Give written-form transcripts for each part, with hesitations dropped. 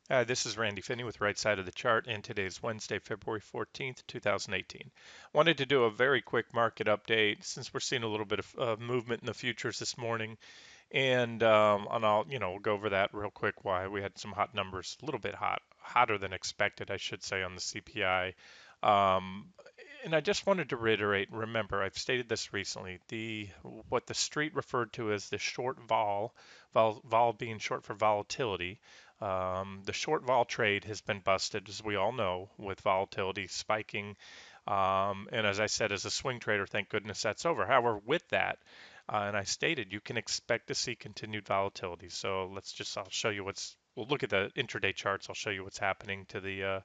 This is Randy Finney with Right Side of the Chart, and today is Wednesday, February 14th, 2018. Wanted to do a very quick market update since we're seeing a little bit of movement in the futures this morning, and I'll we'll go over that real quick. Why we had some hot numbers, a little bit hotter than expected, I should say, on the CPI. Um, and I just wanted to reiterate. Remember, I've stated this recently. The what the street referred to as the short vol being short for volatility. The short vol trade has been busted, as we all know, with volatility spiking. And as I said, as a swing trader, thank goodness that's over. However, with that, and I stated you can expect to see continued volatility. So I'll show you we'll look at the intraday charts. I'll show you what's happening to the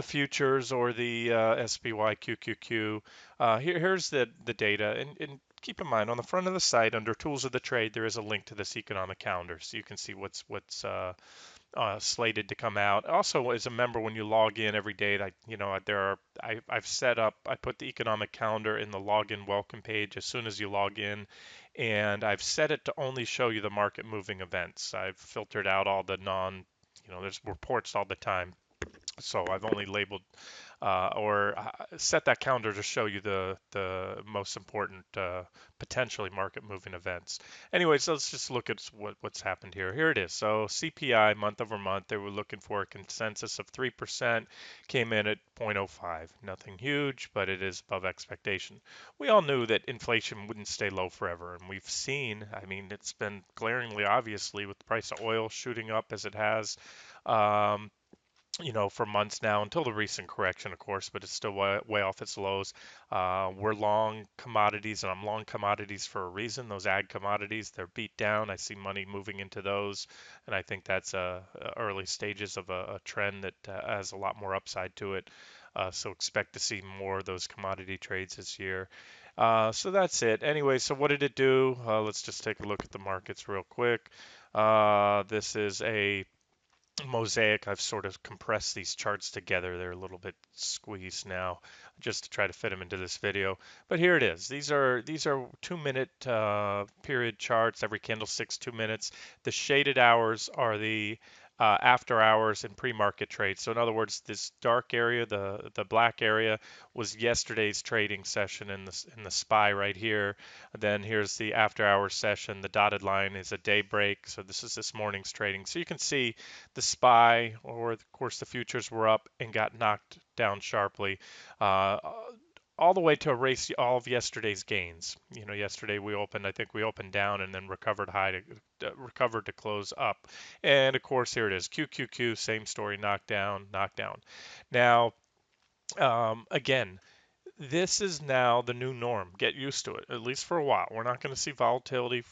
futures or the SPY QQQ. Here's the data, and keep in mind on the front of the site under Tools of the Trade there is a link to this economic calendar, so you can see what's slated to come out. Also, as a member, when you log in every day, I've set up. I put the economic calendar in the login welcome page as soon as you log in, and I've set it to only show you the market moving events. I've filtered out all the there's reports all the time, so I've only labeled or set that calendar to show you the most important potentially market moving events. Anyways, let's just look at what's happened here. Here it is. So CPI month over month, they were looking for a consensus of 3%, came in at 0.05. Nothing huge, but it is above expectation. We all knew that inflation wouldn't stay low forever, and we've seen, I mean, it's been glaringly obviously with the price of oil shooting up as it has. Um, for months now until the recent correction, of course, but it's still way off its lows. We're long commodities, and I'm long commodities for a reason. Those ag commodities, they're beat down. I see money moving into those, and I think that's early stages of a trend that has a lot more upside to it. So expect to see more of those commodity trades this year. So that's it. Anyway, so what did it do? Let's just take a look at the markets real quick. This is a mosaic. I've sort of compressed these charts together. They're a little bit squeezed now just to try to fit them into this video. But here it is. These are 2 minute period charts. Every candlestick's 2 minutes. The shaded hours are the after hours and pre-market trades. So in other words, this dark area, the black area, was yesterday's trading session in the SPY right here. Then here's the after hours session. The dotted line is a day break. So this is this morning's trading. So you can see the SPY, or of course the futures, were up and got knocked down sharply, uh, all the way to erase all of yesterday's gains. Yesterday I think we opened down and then recovered to close up. And of course, here it is, QQQ, same story, knocked down, knocked down. Now, again, this is now the new norm. Get used to it, at least for a while. We're not going to see volatility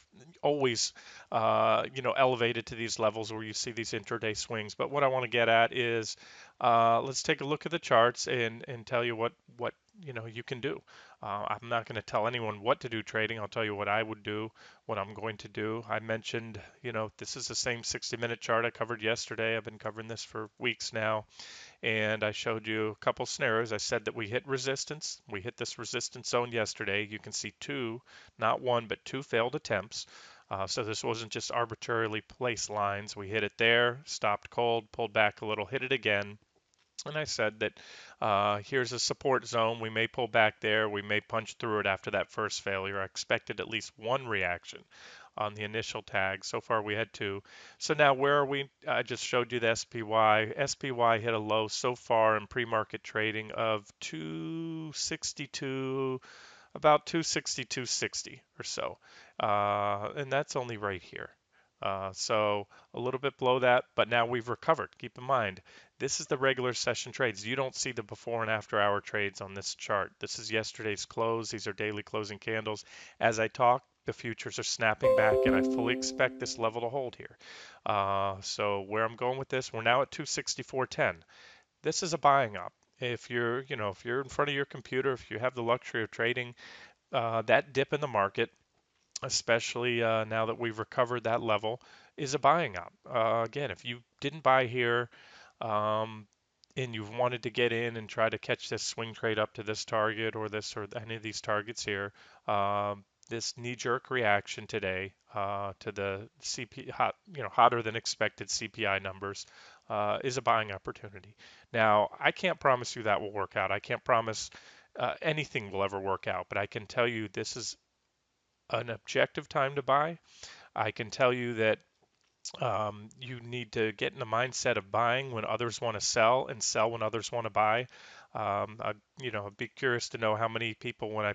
always, elevated to these levels where you see these intraday swings. But what I want to get at is, let's take a look at the charts and tell you what you can do. I'm not going to tell anyone what to do trading. I'll tell you what I would do, what I'm going to do. I mentioned, this is the same 60-minute chart I covered yesterday. I've been covering this for weeks now, and I showed you a couple scenarios. I said that we hit resistance. We hit this resistance zone yesterday. You can see two, not one, but two failed attempts. So this wasn't just arbitrarily placed lines. We hit it there, stopped cold, pulled back a little, hit it again. And I said that here's a support zone. We may pull back there. We may punch through it after that first failure. I expected at least one reaction on the initial tag. So far, we had two. So now where are we? I just showed you the SPY. SPY hit a low so far in pre-market trading of 262, about 262.60 or so. And that's only right here. So a little bit below that, but now we've recovered. Keep in mind, this is the regular session trades. You don't see the before and after hour trades on this chart. This is yesterday's close. These are daily closing candles. As I talk, the futures are snapping back, and I fully expect this level to hold here. So where I'm going with this, we're now at 264.10. This is a buying up. If you're in front of your computer, if you have the luxury of trading, that dip in the market, especially now that we've recovered that level, is a buying up. Again, if you didn't buy here, um, and you've wanted to get in and try to catch this swing trade up to this target or this or any of these targets here, this knee-jerk reaction today to the hotter than expected CPI numbers is a buying opportunity. Now, I can't promise you that will work out. I can't promise anything will ever work out, but I can tell you this is an objective time to buy. I can tell you that you need to get in the mindset of buying when others want to sell and sell when others want to buy. I'd be curious to know how many people when I,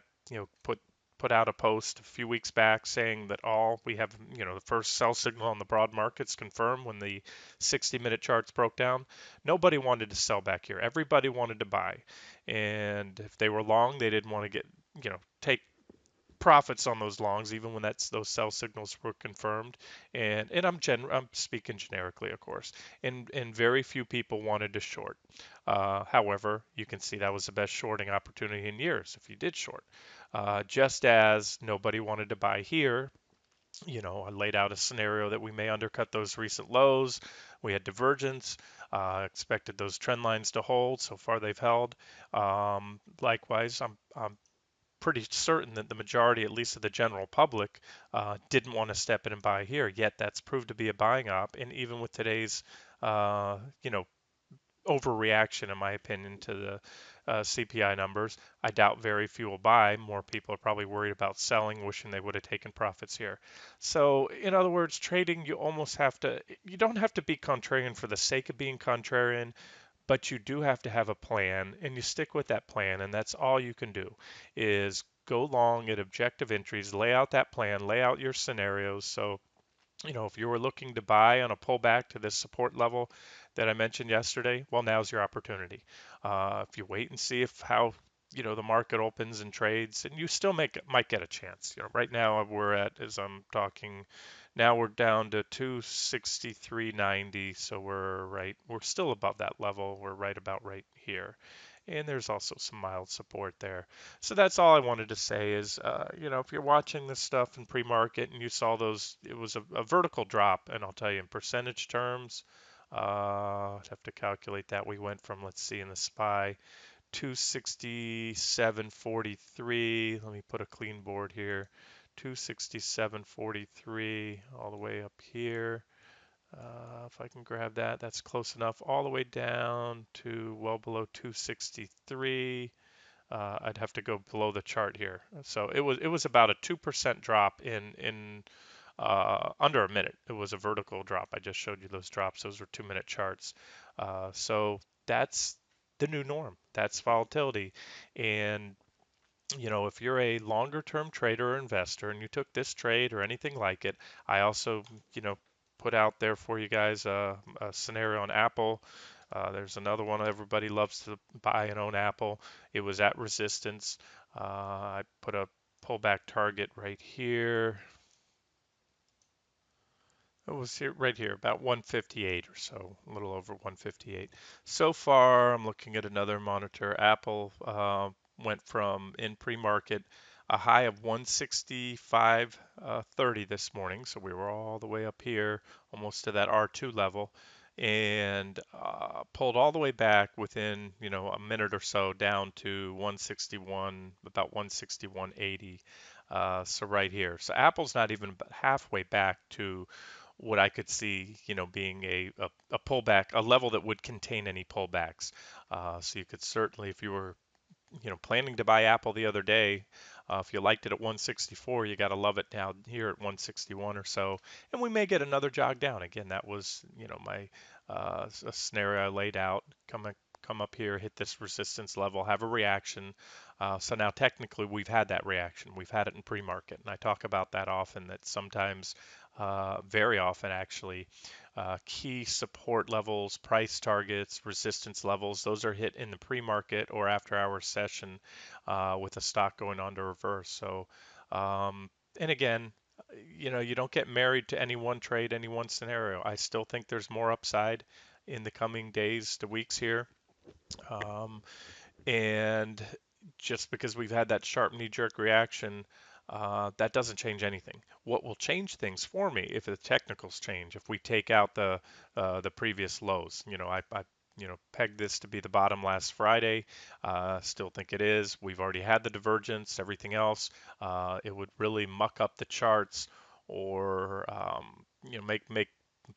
put out a post a few weeks back saying that all we have, the first sell signal on the broad markets confirmed when the 60-minute charts broke down. Nobody wanted to sell back here. Everybody wanted to buy. And if they were long, they didn't want to take profits on those longs, even when those sell signals were confirmed. And I'm speaking generically, of course. And very few people wanted to short. However, you can see that was the best shorting opportunity in years if you did short. Just as nobody wanted to buy here. I laid out a scenario that we may undercut those recent lows. We had divergence, expected those trend lines to hold. So far, they've held. Likewise, I'm pretty certain that the majority, at least of the general public, didn't want to step in and buy here. Yet that's proved to be a buying op. And even with today's, uh, you know, overreaction, in my opinion, to the CPI numbers, I doubt very few will buy. More people are probably worried about selling, wishing they would have taken profits here. So, in other words, trading, you don't have to be contrarian for the sake of being contrarian, but you do have to have a plan and you stick with that plan, and that's all you can do is go long at objective entries, lay out that plan, lay out your scenarios. So if you were looking to buy on a pullback to this support level that I mentioned yesterday, well, now's your opportunity. If you wait and see if how the market opens and trades, and you still might get a chance. Right now we're at, as I'm talking, now we're down to 263.90, so we're still above that level. We're right here. And there's also some mild support there. So that's all I wanted to say is, if you're watching this stuff in pre-market and you saw those, it was a vertical drop, and I'll tell you in percentage terms, I'd have to calculate that. We went from, let's see, in the SPY, 267.43. Let me put a clean board here. 267.43 all the way up here. If I can grab that, that's close enough. All the way down to well below 263. I'd have to go below the chart here. So it was about a 2% drop in under a minute. It was a vertical drop. I just showed you those drops. Those were 2-minute charts. So that's the new norm. That's volatility. And if you're a longer term trader or investor and you took this trade or anything like it, I also, put out there for you guys a scenario on Apple. There's another one everybody loves to buy and own Apple. It was at resistance. I put a pullback target right here. It was here, right here, about 158 or so, a little over 158. So far, I'm looking at another monitor. Apple went from in pre-market a high of 165.30 this morning, so we were all the way up here, almost to that R2 level, and pulled all the way back within, a minute or so down to 161, about 161.80. So right here. So Apple's not even halfway back to what I could see, being a pullback, a level that would contain any pullbacks. So you could certainly, if you were, planning to buy Apple the other day, if you liked it at 164, you got to love it down here at 161 or so. And we may get another jog down. Again, that was, my a scenario I laid out. Come up here, hit this resistance level, have a reaction. So now technically we've had that reaction. We've had it in pre-market, and I talk about that often. That sometimes, very often actually, key support levels, price targets, resistance levels, those are hit in the pre-market or after hour session with a stock going on to reverse. So, and again, you don't get married to any one trade, any one scenario. I still think there's more upside in the coming days to weeks here. Um, and just because we've had that sharp knee-jerk reaction, that doesn't change anything. What will change things for me if the technicals change, if we take out the previous lows. pegged this to be the bottom last Friday. Still think it is. We've already had the divergence, everything else. It would really muck up the charts or make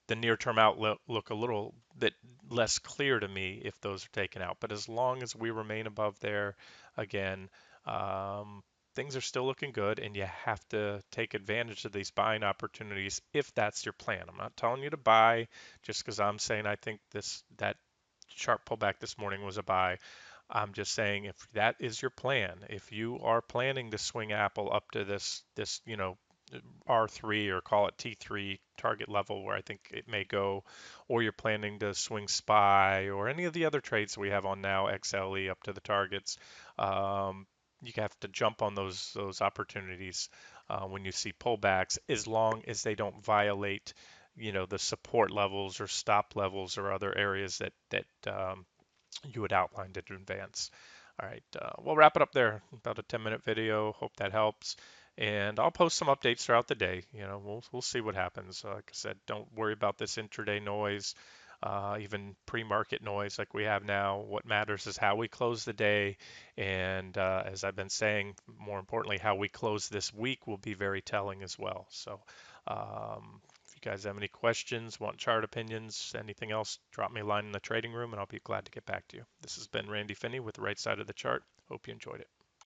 the near-term outlook look a little bit less clear to me if those are taken out. But as long as we remain above there, again, um, things are still looking good, and you have to take advantage of these buying opportunities if that's your plan. I'm not telling you to buy just because I'm saying I think that sharp pullback this morning was a buy. I'm just saying if that is your plan, if you are planning to swing Apple up to this R3 or call it T3 target level where I think it may go, or you're planning to swing SPY or any of the other trades we have on now, XLE up to the targets, um, you have to jump on those opportunities when you see pullbacks, as long as they don't violate, the support levels or stop levels or other areas that you had outlined in advance. All right, we'll wrap it up there. About a 10-minute video. Hope that helps. And I'll post some updates throughout the day. We'll see what happens. Like I said, don't worry about this intraday noise, even pre-market noise like we have now. What matters is how we close the day, and as I've been saying, more importantly, how we close this week will be very telling as well. So, if you guys have any questions, want chart opinions, anything else, drop me a line in the trading room and I'll be glad to get back to you. This has been Randy Finney with the right side of the chart. Hope you enjoyed it.